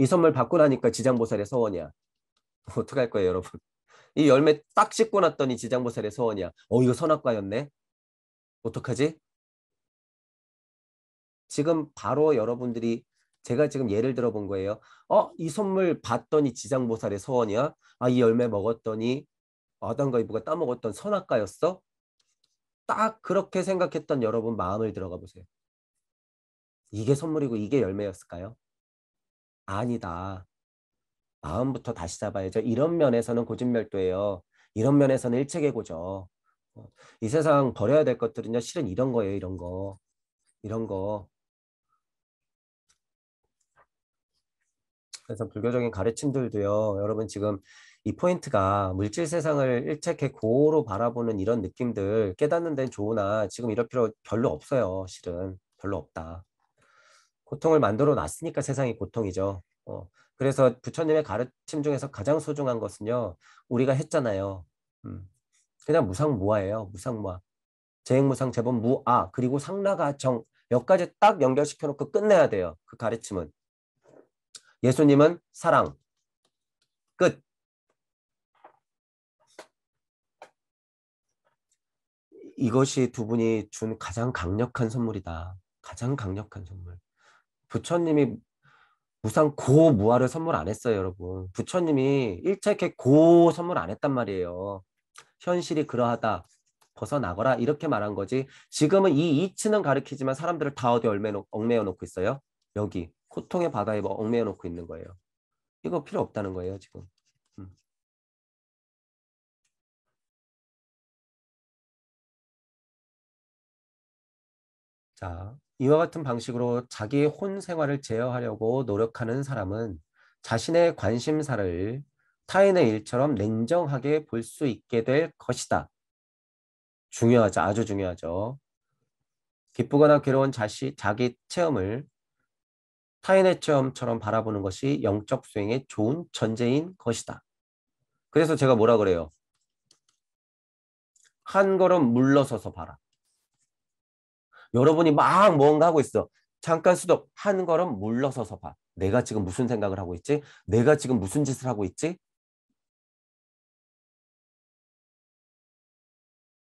이 선물 받고 나니까 지장보살의 서원이야. 어떡할 거예요, 여러분? 이 열매 딱 씹고 났더니 지장보살의 서원이야. 이거 선악과였네? 어떡하지? 지금 바로 여러분들이 제가 지금 예를 들어 본 거예요. 이 선물 받더니 지장보살의 서원이야? 이 열매 먹었더니 아담과 이브가 따먹었던 선악과였어? 딱 그렇게 생각했던 여러분 마음을 들어가 보세요. 이게 선물이고 이게 열매였을까요? 아니다. 마음부터 다시 잡아야죠. 이런 면에서는 고진멸도예요. 이런 면에서는 일체계고죠. 이 세상 버려야 될 것들은요. 실은 이런 거예요. 이런 거. 이런 거. 그래서 불교적인 가르침들도요. 여러분 지금 이 포인트가 물질 세상을 일체계 고로 바라보는 이런 느낌들 깨닫는 데는 좋으나 지금 이럴 필요 별로 없어요. 실은 별로 없다. 고통을 만들어 놨으니까 세상이 고통이죠. 그래서 부처님의 가르침 중에서 가장 소중한 것은요. 우리가 했잖아요. 음, 그냥 무상무아예요. 무상무아. 재행무상 재본무아 그리고 상라가정 여기까지 딱 연결시켜놓고 끝내야 돼요. 그 가르침은. 예수님은 사랑. 끝. 이것이 두 분이 준 가장 강력한 선물이다. 가장 강력한 선물. 부처님이 무상 고무아를 선물 안 했어요, 여러분. 부처님이 일체케 고 선물 안 했단 말이에요. 현실이 그러하다. 벗어나거라 이렇게 말한 거지. 지금은 이 이치는 가르치지만 사람들을 다 어디 얽매여 놓고 있어요? 여기 고통의 바다에 얽매여 놓고 있는 거예요. 이거 필요 없다는 거예요, 지금. 음. 자, 이와 같은 방식으로 자기의 혼 생활을 제어하려고 노력하는 사람은 자신의 관심사를 타인의 일처럼 냉정하게 볼 수 있게 될 것이다. 중요하죠. 아주 중요하죠. 기쁘거나 괴로운 자기 체험을 타인의 체험처럼 바라보는 것이 영적 수행의 좋은 전제인 것이다. 그래서 제가 뭐라 그래요? 한 걸음 물러서서 봐라. 여러분이 막 뭔가 하고 있어. 잠깐 스톱. 한 걸음 물러서서 봐. 내가 지금 무슨 생각을 하고 있지? 내가 지금 무슨 짓을 하고 있지?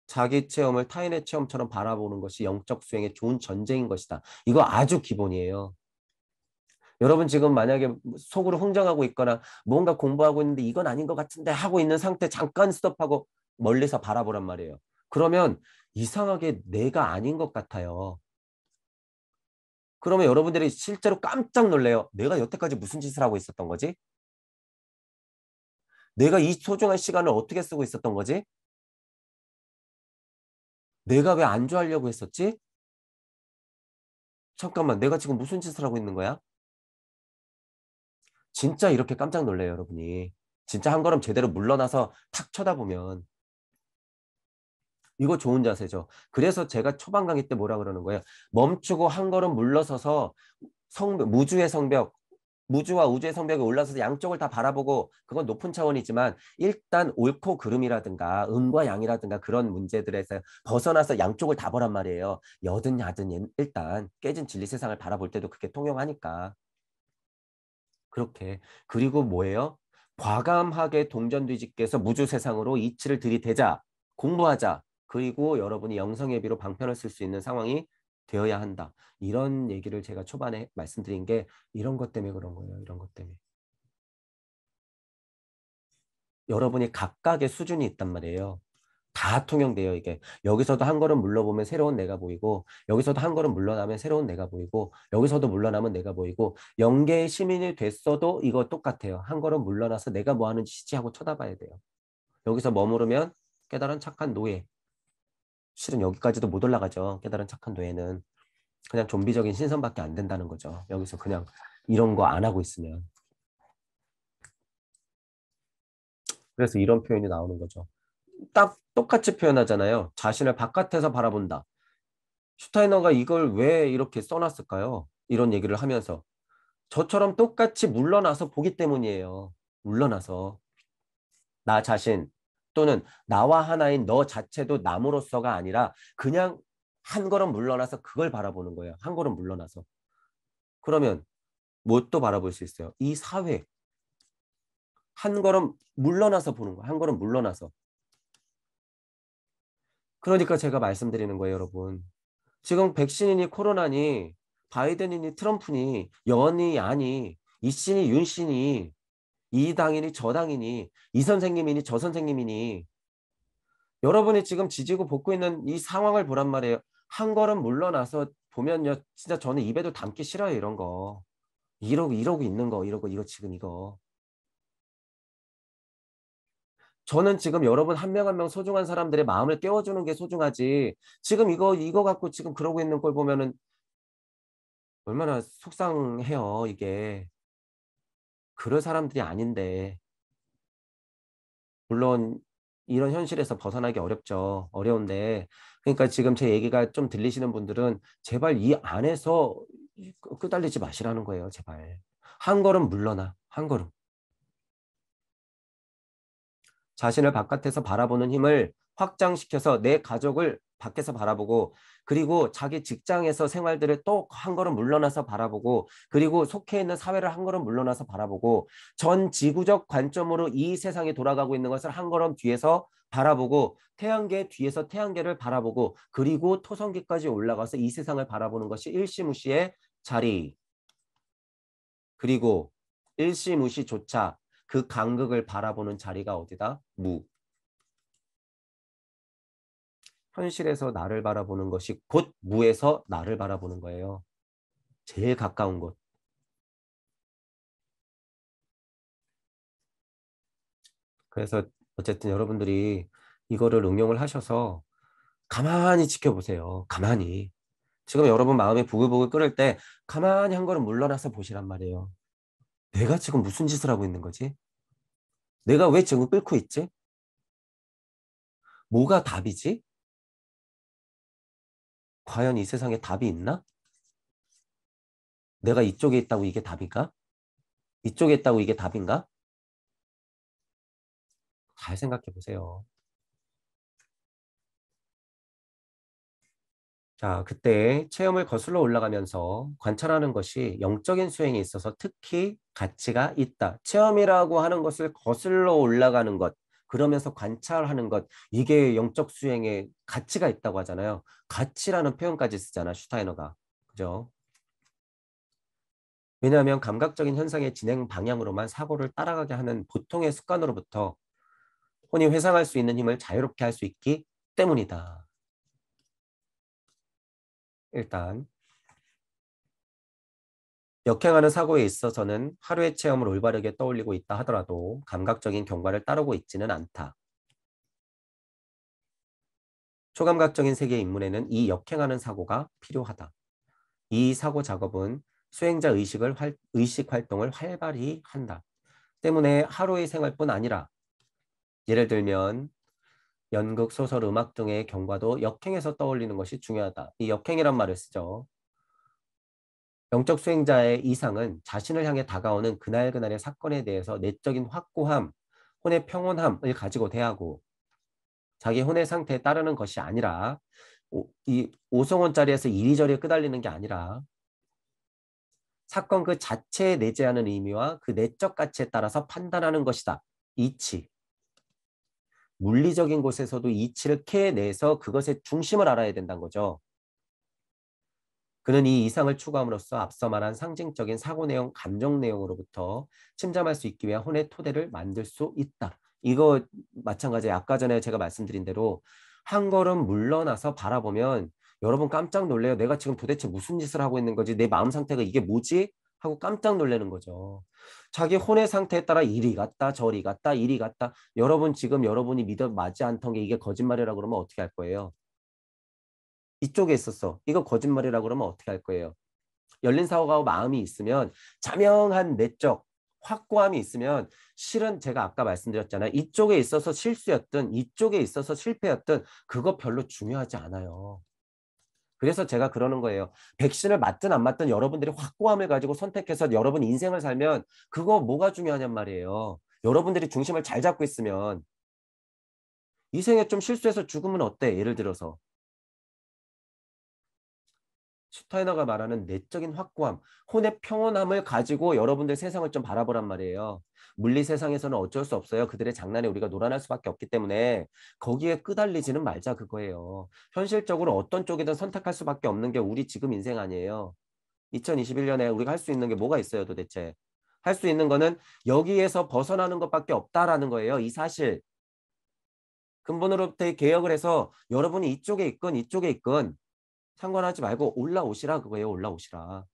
자기 체험을 타인의 체험처럼 바라보는 것이 영적 수행의 좋은 전제인 것이다. 이거 아주 기본이에요. 여러분 지금 만약에 속으로 흥정하고 있거나 뭔가 공부하고 있는데 이건 아닌 것 같은데 하고 있는 상태 잠깐 스톱하고 멀리서 바라보란 말이에요. 그러면 이상하게 내가 아닌 것 같아요. 그러면 여러분들이 실제로 깜짝 놀래요. 내가 여태까지 무슨 짓을 하고 있었던 거지? 내가 이 소중한 시간을 어떻게 쓰고 있었던 거지? 내가 왜 안주하려고 했었지? 잠깐만, 내가 지금 무슨 짓을 하고 있는 거야? 진짜 이렇게 깜짝 놀래요, 여러분이. 진짜 한 걸음 제대로 물러나서 탁 쳐다보면 이거 좋은 자세죠. 그래서 제가 초반 강의 때 뭐라 그러는 거예요? 멈추고 한 걸음 물러서서 무주의 성벽, 무주와 우주의 성벽에 올라서서 양쪽을 다 바라보고 그건 높은 차원이지만 일단 옳고 그름이라든가 음과 양이라든가 그런 문제들에서 벗어나서 양쪽을 다 보란 말이에요. 여든 야든 일단 깨진 진리 세상을 바라볼 때도 그게 통용하니까. 그렇게. 그리고 뭐예요? 과감하게 동전뒤집개해서 무주 세상으로 이치를 들이대자. 공부하자. 그리고 여러분이 영성예비로 방편을 쓸 수 있는 상황이 되어야 한다. 이런 얘기를 제가 초반에 말씀드린 게 이런 것 때문에 그런 거예요. 이런 것 때문에. 여러분이 각각의 수준이 있단 말이에요. 다 통용돼요, 이게. 여기서도 한 걸음 물러보면 새로운 내가 보이고, 여기서도 한 걸음 물러나면 새로운 내가 보이고, 여기서도 물러나면 내가 보이고, 영계의 시민이 됐어도 이거 똑같아요. 한 걸음 물러나서 내가 뭐 하는지 지지하고 쳐다봐야 돼요. 여기서 머무르면 깨달은 착한 노예. 실은 여기까지도 못 올라가죠. 깨달은 착한 노예는. 그냥 좀비적인 신선밖에 안 된다는 거죠. 여기서 그냥 이런 거 안 하고 있으면. 그래서 이런 표현이 나오는 거죠. 딱 똑같이 표현하잖아요. 자신을 바깥에서 바라본다. 슈타이너가 이걸 왜 이렇게 써놨을까요? 이런 얘기를 하면서. 저처럼 똑같이 물러나서 보기 때문이에요. 물러나서. 나 자신 또는 나와 하나인 너 자체도 남으로서가 아니라 그냥 한 걸음 물러나서 그걸 바라보는 거예요. 한 걸음 물러나서. 그러면 뭣도 바라볼 수 있어요? 이 사회. 한 걸음 물러나서 보는 거예요. 한 걸음 물러나서. 그러니까 제가 말씀드리는 거예요, 여러분. 지금 백신이니 코로나니 바이든이니 트럼프니 연이 아니 이씨니 윤씨니 이 당이니 저 당이니 이 선생님이니 저 선생님이니 여러분이 지금 지지고 볶고 있는 이 상황을 보란 말이에요. 한 걸음 물러나서 보면요. 진짜 저는 입에도 담기 싫어요. 이런 거. 이러고 있는 거. 이거 지금 이거. 저는 지금 여러분 한 명 한 명 소중한 사람들의 마음을 깨워주는 게 소중하지. 지금 이거 갖고 지금 그러고 있는 걸 보면은 얼마나 속상해요, 이게. 그럴 사람들이 아닌데. 물론 이런 현실에서 벗어나기 어렵죠. 어려운데. 그러니까 지금 제 얘기가 좀 들리시는 분들은 제발 이 안에서 끄달리지 마시라는 거예요. 제발. 한 걸음 물러나. 한 걸음. 자신을 바깥에서 바라보는 힘을 확장시켜서 내 가족을 밖에서 바라보고 그리고 자기 직장에서 생활들을 또 한 걸음 물러나서 바라보고 그리고 속해 있는 사회를 한 걸음 물러나서 바라보고 전 지구적 관점으로 이 세상이 돌아가고 있는 것을 한 걸음 뒤에서 바라보고 태양계 뒤에서 태양계를 바라보고 그리고 토성계까지 올라가서 이 세상을 바라보는 것이 일시무시의 자리 그리고 일시무시조차 그 간극을 바라보는 자리가 어디다? 무. 현실에서 나를 바라보는 것이 곧 무에서 나를 바라보는 거예요. 제일 가까운 곳. 그래서 어쨌든 여러분들이 이거를 응용을 하셔서 가만히 지켜보세요. 가만히. 지금 여러분 마음이 부글부글 끓을 때 가만히 한 걸음 물러나서 보시란 말이에요. 내가 지금 무슨 짓을 하고 있는 거지? 내가 왜 지금 끓고 있지? 뭐가 답이지? 과연 이 세상에 답이 있나? 내가 이쪽에 있다고 이게 답인가? 이쪽에 있다고 이게 답인가? 잘 생각해 보세요. 자, 그때 체험을 거슬러 올라가면서 관찰하는 것이 영적인 수행에 있어서 특히 가치가 있다. 체험이라고 하는 것을 거슬러 올라가는 것, 그러면서 관찰하는 것, 이게 영적 수행에 가치가 있다고 하잖아요. 가치라는 표현까지 쓰잖아, 슈타이너가. 그죠? 왜냐하면 감각적인 현상의 진행 방향으로만 사고를 따라가게 하는 보통의 습관으로부터 혼이 회상할 수 있는 힘을 자유롭게 할 수 있기 때문이다. 일단 역행하는 사고에 있어서는 하루의 체험을 올바르게 떠올리고 있다 하더라도 감각적인 경과를 따르고 있지는 않다. 초감각적인 세계의 입문에는 이 역행하는 사고가 필요하다. 이 사고 작업은 수행자 의식 활동을 활발히 한다. 때문에 하루의 생활뿐 아니라 예를 들면 연극, 소설, 음악 등의 경과도 역행해서 떠올리는 것이 중요하다. 이 역행이란 말을 쓰죠. 영적 수행자의 이상은 자신을 향해 다가오는 그날그날의 사건에 대해서 내적인 확고함, 혼의 평온함을 가지고 대하고 자기 혼의 상태에 따르는 것이 아니라 이 오성원짜리에서 이리저리 끄달리는 게 아니라 사건 그 자체에 내재하는 의미와 그 내적 가치에 따라서 판단하는 것이다. 이치. 물리적인 곳에서도 이치를 캐내서 그것의 중심을 알아야 된다는 거죠. 그는 이 이상을 추구함으로써 앞서 말한 상징적인 사고 내용, 감정 내용으로부터 침잠할 수 있기 위한 혼의 토대를 만들 수 있다. 이거 마찬가지예요. 아까 전에 제가 말씀드린 대로 한 걸음 물러나서 바라보면 여러분 깜짝 놀래요. 내가 지금 도대체 무슨 짓을 하고 있는 거지? 내 마음 상태가 이게 뭐지? 하고 깜짝 놀라는 거죠. 자기 혼의 상태에 따라 이리 갔다 저리 갔다 이리 갔다. 여러분 지금 여러분이 믿어 맞지 않던 게 이게 거짓말이라고 그러면 어떻게 할 거예요? 이쪽에 있었어. 이거 거짓말이라고 그러면 어떻게 할 거예요? 열린 사고가 마음이 있으면 자명한 내적 확고함이 있으면 실은 제가 아까 말씀드렸잖아요. 이쪽에 있어서 실수였든 이쪽에 있어서 실패였든 그거 별로 중요하지 않아요. 그래서 제가 그러는 거예요. 백신을 맞든 안 맞든 여러분들이 확고함을 가지고 선택해서 여러분 인생을 살면 그거 뭐가 중요하냔 말이에요. 여러분들이 중심을 잘 잡고 있으면 이 생에 좀 실수해서 죽으면 어때? 예를 들어서. 슈타이너가 말하는 내적인 확고함, 혼의 평온함을 가지고 여러분들 세상을 좀 바라보란 말이에요. 물리 세상에서는 어쩔 수 없어요. 그들의 장난에 우리가 놀아날 수밖에 없기 때문에 거기에 끄달리지는 말자 그거예요. 현실적으로 어떤 쪽이든 선택할 수밖에 없는 게 우리 지금 인생 아니에요. 2021년에 우리가 할 수 있는 게 뭐가 있어요 도대체. 할 수 있는 거는 여기에서 벗어나는 것밖에 없다라는 거예요. 이 사실. 근본으로부터의 개혁을 해서 여러분이 이쪽에 있건 이쪽에 있건 상관하지 말고 올라오시라 그거예요. 올라오시라.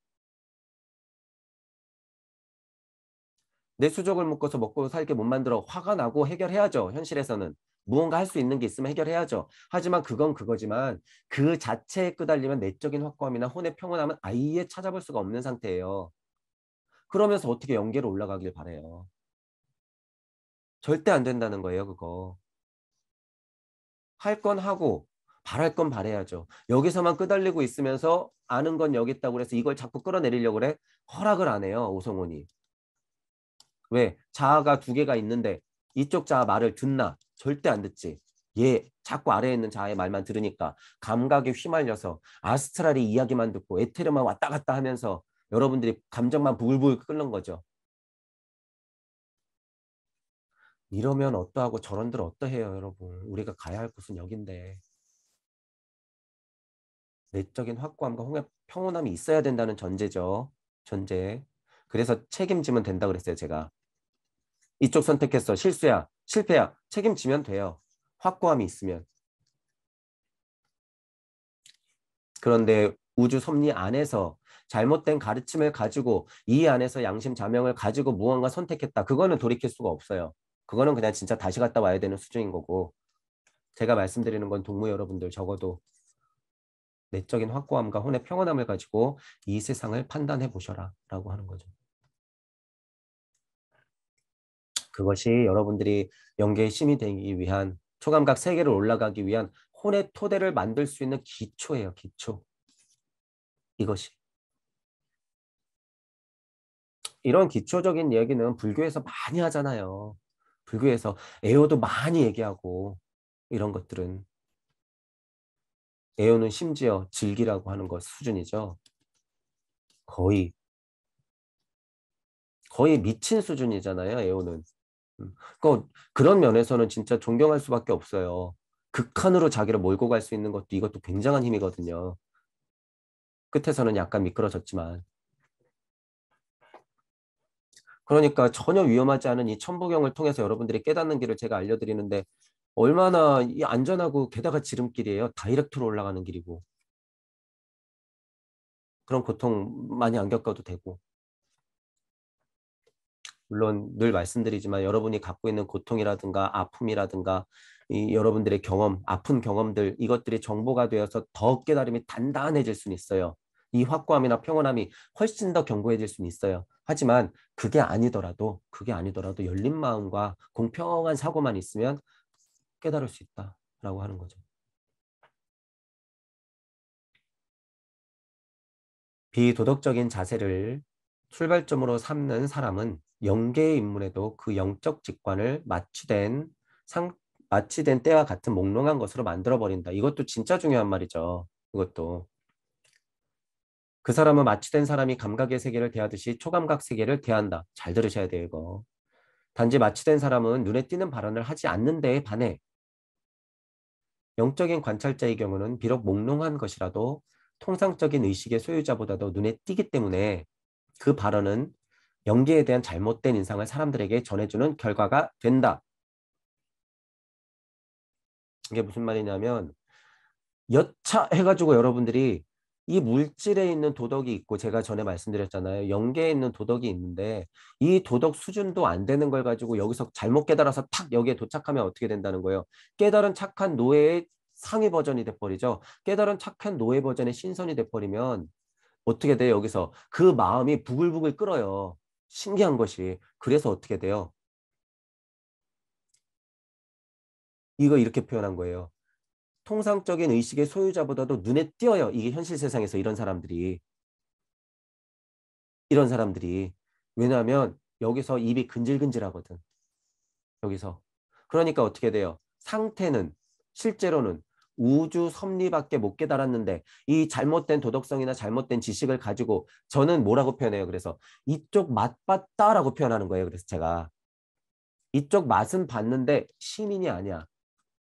내 수족을 묶어서 먹고 살게 못 만들어 화가 나고 해결해야죠. 현실에서는. 무언가 할 수 있는 게 있으면 해결해야죠. 하지만 그건 그거지만 그 자체에 끄달리면 내적인 확고함이나 혼의 평온함은 아예 찾아볼 수가 없는 상태예요. 그러면서 어떻게 연계로 올라가길 바래요. 절대 안 된다는 거예요. 그거. 할 건 하고 바랄 건 바래야죠. 여기서만 끄달리고 있으면서 아는 건 여기 있다고 그래서 이걸 자꾸 끌어내리려고 그래? 허락을 안 해요. 오성훈이. 왜? 자아가 두 개가 있는데 이쪽 자아 말을 듣나? 절대 안 듣지. 얘 자꾸 아래에 있는 자아의 말만 들으니까 감각에 휘말려서 아스트랄이 이야기만 듣고 에테르만 왔다 갔다 하면서 여러분들이 감정만 부글부글 끓는 거죠. 이러면 어떠하고 저런들 어떠해요, 여러분. 우리가 가야 할 곳은 여긴데. 내적인 확고함과 평온함이 있어야 된다는 전제죠. 전제. 그래서 책임지면 된다 그랬어요, 제가. 이쪽 선택했어. 실수야. 실패야. 책임지면 돼요. 확고함이 있으면. 그런데 우주 섭리 안에서 잘못된 가르침을 가지고 이 안에서 양심 자명을 가지고 무언가 선택했다. 그거는 돌이킬 수가 없어요. 그거는 그냥 진짜 다시 갔다 와야 되는 수준인 거고 제가 말씀드리는 건 동무 여러분들 적어도 내적인 확고함과 혼의 평온함을 가지고 이 세상을 판단해 보셔라 라고 하는 거죠. 그것이 여러분들이 영계의 심이 되기 위한 초감각 세계를 올라가기 위한 혼의 토대를 만들 수 있는 기초예요. 기초. 이것이. 이런 기초적인 얘기는 불교에서 많이 하잖아요. 불교에서 애호도 많이 얘기하고 이런 것들은 애호는 심지어 즐기라고 하는 것 수준이죠. 거의 거의 미친 수준이잖아요. 애호는. 그러니까 그런 면에서는 진짜 존경할 수밖에 없어요. 극한으로 자기를 몰고 갈 수 있는 것도 이것도 굉장한 힘이거든요. 끝에서는 약간 미끄러졌지만. 그러니까 전혀 위험하지 않은 이 천부경을 통해서 여러분들이 깨닫는 길을 제가 알려드리는데 얼마나 이 안전하고 게다가 지름길이에요. 다이렉트로 올라가는 길이고. 그런 고통 많이 안 겪어도 되고. 물론 늘 말씀드리지만 여러분이 갖고 있는 고통이라든가 아픔이라든가 이 여러분들의 경험, 아픈 경험들 이것들이 정보가 되어서 더 깨달음이 단단해질 수는 있어요. 이 확고함이나 평온함이 훨씬 더 견고해질 수는 있어요. 하지만 그게 아니더라도 열린 마음과 공평한 사고만 있으면 깨달을 수 있다라고 하는 거죠. 비도덕적인 자세를 출발점으로 삼는 사람은 영계의 인문에도 그 영적 직관을 마취된 때와 같은 몽롱한 것으로 만들어버린다. 이것도 진짜 중요한 말이죠. 이것도. 그 사람은 마취된 사람이 감각의 세계를 대하듯이 초감각 세계를 대한다. 잘 들으셔야 돼요, 이거. 단지 마취된 사람은 눈에 띄는 발언을 하지 않는 데에 반해 영적인 관찰자의 경우는 비록 몽롱한 것이라도 통상적인 의식의 소유자보다도 눈에 띄기 때문에 그 발언은 연기에 대한 잘못된 인상을 사람들에게 전해주는 결과가 된다. 이게 무슨 말이냐면 여차 해가지고 여러분들이 이 물질에 있는 도덕이 있고 제가 전에 말씀드렸잖아요. 영계에 있는 도덕이 있는데 이 도덕 수준도 안 되는 걸 가지고 여기서 잘못 깨달아서 탁 여기에 도착하면 어떻게 된다는 거예요. 깨달은 착한 노예의 상위 버전이 돼버리죠. 깨달은 착한 노예 버전의 신선이 돼버리면 어떻게 돼요? 여기서 그 마음이 부글부글 끓어요. 신기한 것이. 그래서 어떻게 돼요? 이거 이렇게 표현한 거예요. 통상적인 의식의 소유자보다도 눈에 띄어요. 이게 현실 세상에서 이런 사람들이. 이런 사람들이. 왜냐하면 여기서 입이 근질근질하거든. 여기서. 그러니까 어떻게 돼요? 상태는 실제로는 우주 섭리밖에 못 깨달았는데 이 잘못된 도덕성이나 잘못된 지식을 가지고 저는 뭐라고 표현해요? 그래서 이쪽 맛봤다라고 표현하는 거예요. 그래서 제가 이쪽 맛은 봤는데 시민이 아니야.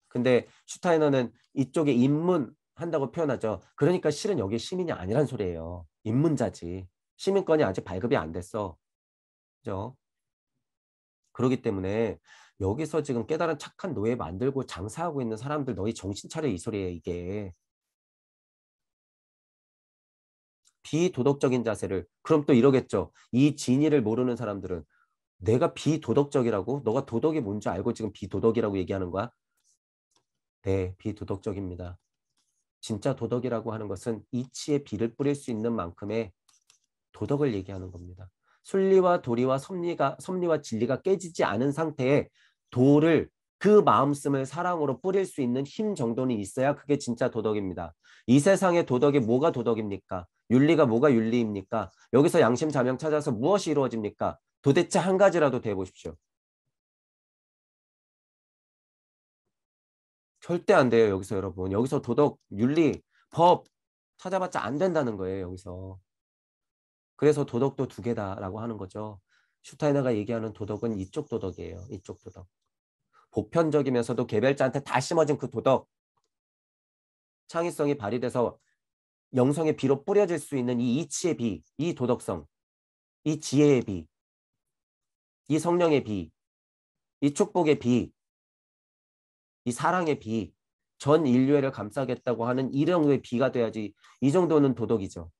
근데 슈타이너는 이쪽에 입문한다고 표현하죠. 그러니까 실은 여기 시민이 아니란 소리예요. 입문자지. 시민권이 아직 발급이 안 됐어. 그죠? 그렇기 때문에 여기서 지금 깨달은 착한 노예 만들고 장사하고 있는 사람들 너희 정신 차려 이 소리예요, 이게. 비도덕적인 자세를. 그럼 또 이러겠죠. 이 진리를 모르는 사람들은 내가 비도덕적이라고? 너가 도덕이 뭔지 알고 지금 비도덕이라고 얘기하는 거야? 네, 비도덕적입니다. 진짜 도덕이라고 하는 것은 이치에 비를 뿌릴 수 있는 만큼의 도덕을 얘기하는 겁니다. 순리와 도리와 섭리와 진리가 깨지지 않은 상태에 도를 그 마음씀을 사랑으로 뿌릴 수 있는 힘 정도는 있어야 그게 진짜 도덕입니다. 이 세상의 도덕이 뭐가 도덕입니까? 윤리가 뭐가 윤리입니까? 여기서 양심 자명 찾아서 무엇이 이루어집니까? 도대체 한 가지라도 대보십시오. 절대 안 돼요, 여기서 여러분. 여기서 도덕, 윤리, 법 찾아봤자 안 된다는 거예요, 여기서. 그래서 도덕도 두 개다라고 하는 거죠. 슈타이너가 얘기하는 도덕은 이쪽 도덕이에요. 이쪽 도덕. 보편적이면서도 개별자한테 다 심어진 그 도덕. 창의성이 발휘돼서 영성의 비로 뿌려질 수 있는 이 이치의 비, 이 도덕성, 이 지혜의 비, 이 성령의 비, 이 축복의 비, 이 사랑의 비, 전 인류애를 감싸겠다고 하는 일용의 비가 돼야지 이 정도는 도덕이죠.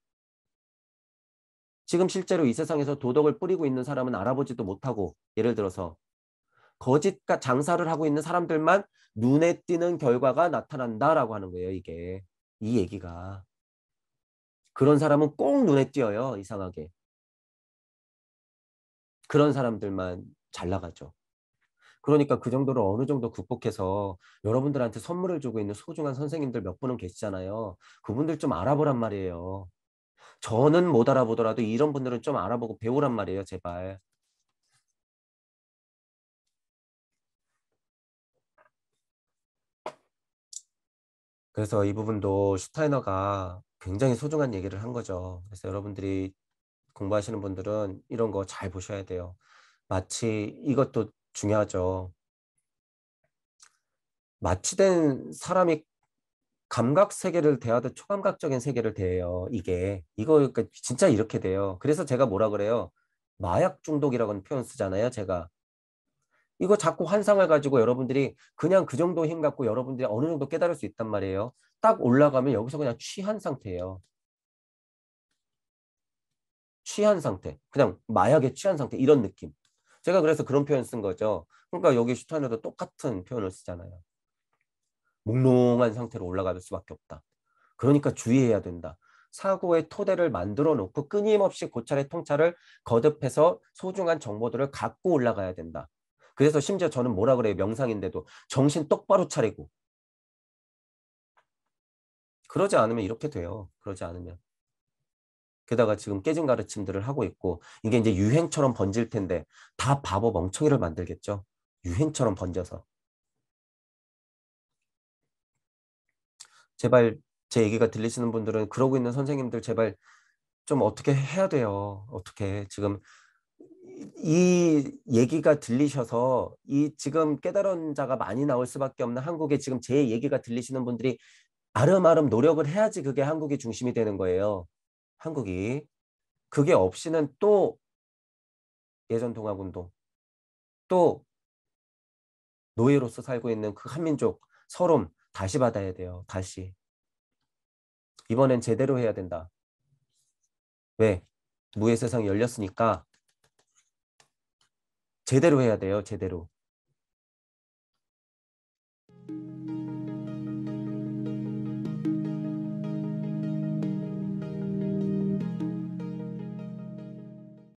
지금 실제로 이 세상에서 도덕을 뿌리고 있는 사람은 알아보지도 못하고 예를 들어서 거짓과 장사를 하고 있는 사람들만 눈에 띄는 결과가 나타난다라고 하는 거예요, 이게. 이 얘기가. 그런 사람은 꼭 눈에 띄어요, 이상하게. 그런 사람들만 잘 나가죠. 그러니까 그 정도로 어느 정도 극복해서 여러분들한테 선물을 주고 있는 소중한 선생님들 몇 분은 계시잖아요. 그분들 좀 알아보란 말이에요. 저는 못 알아보더라도 이런 분들은 좀 알아보고 배우란 말이에요, 제발. 그래서 이 부분도 슈타이너가 굉장히 소중한 얘기를 한 거죠. 그래서 여러분들이 공부하시는 분들은 이런 거 잘 보셔야 돼요. 마치 이것도 중요하죠. 마취된 사람이 감각 세계를 대하듯 초감각적인 세계를 대해요. 이거 그러니까 진짜 이렇게 돼요. 그래서 제가 뭐라 그래요? 마약 중독이라고는 표현 쓰잖아요. 제가 이거 자꾸 환상을 가지고 여러분들이 그냥 그 정도 힘 갖고 여러분들이 어느 정도 깨달을 수 있단 말이에요. 딱 올라가면 여기서 그냥 취한 상태예요. 취한 상태. 그냥 마약에 취한 상태. 이런 느낌. 제가 그래서 그런 표현 쓴 거죠. 그러니까 여기 슈타이너도 똑같은 표현을 쓰잖아요. 몽롱한 상태로 올라갈 수밖에 없다. 그러니까 주의해야 된다. 사고의 토대를 만들어 놓고 끊임없이 고찰의 통찰을 거듭해서 소중한 정보들을 갖고 올라가야 된다. 그래서 심지어 저는 뭐라 그래요? 명상인데도 정신 똑바로 차리고. 그러지 않으면 이렇게 돼요. 그러지 않으면. 게다가 지금 깨진 가르침들을 하고 있고 이게 이제 유행처럼 번질 텐데 다 바보 멍청이를 만들겠죠. 유행처럼 번져서. 제발 제 얘기가 들리시는 분들은 그러고 있는 선생님들 제발 좀 어떻게 해야 돼요. 어떻게 지금 이 얘기가 들리셔서 이 지금 깨달은 자가 많이 나올 수밖에 없는 한국에 지금 제 얘기가 들리시는 분들이 아름아름 노력을 해야지 그게 한국이 중심이 되는 거예요. 한국이. 그게 없이는 또 예전 동학운동, 또 노예로서 살고 있는 그 한민족 서름 다시 받아야 돼요. 다시. 이번엔 제대로 해야 된다. 왜? 무의 세상이 열렸으니까 제대로 해야 돼요. 제대로.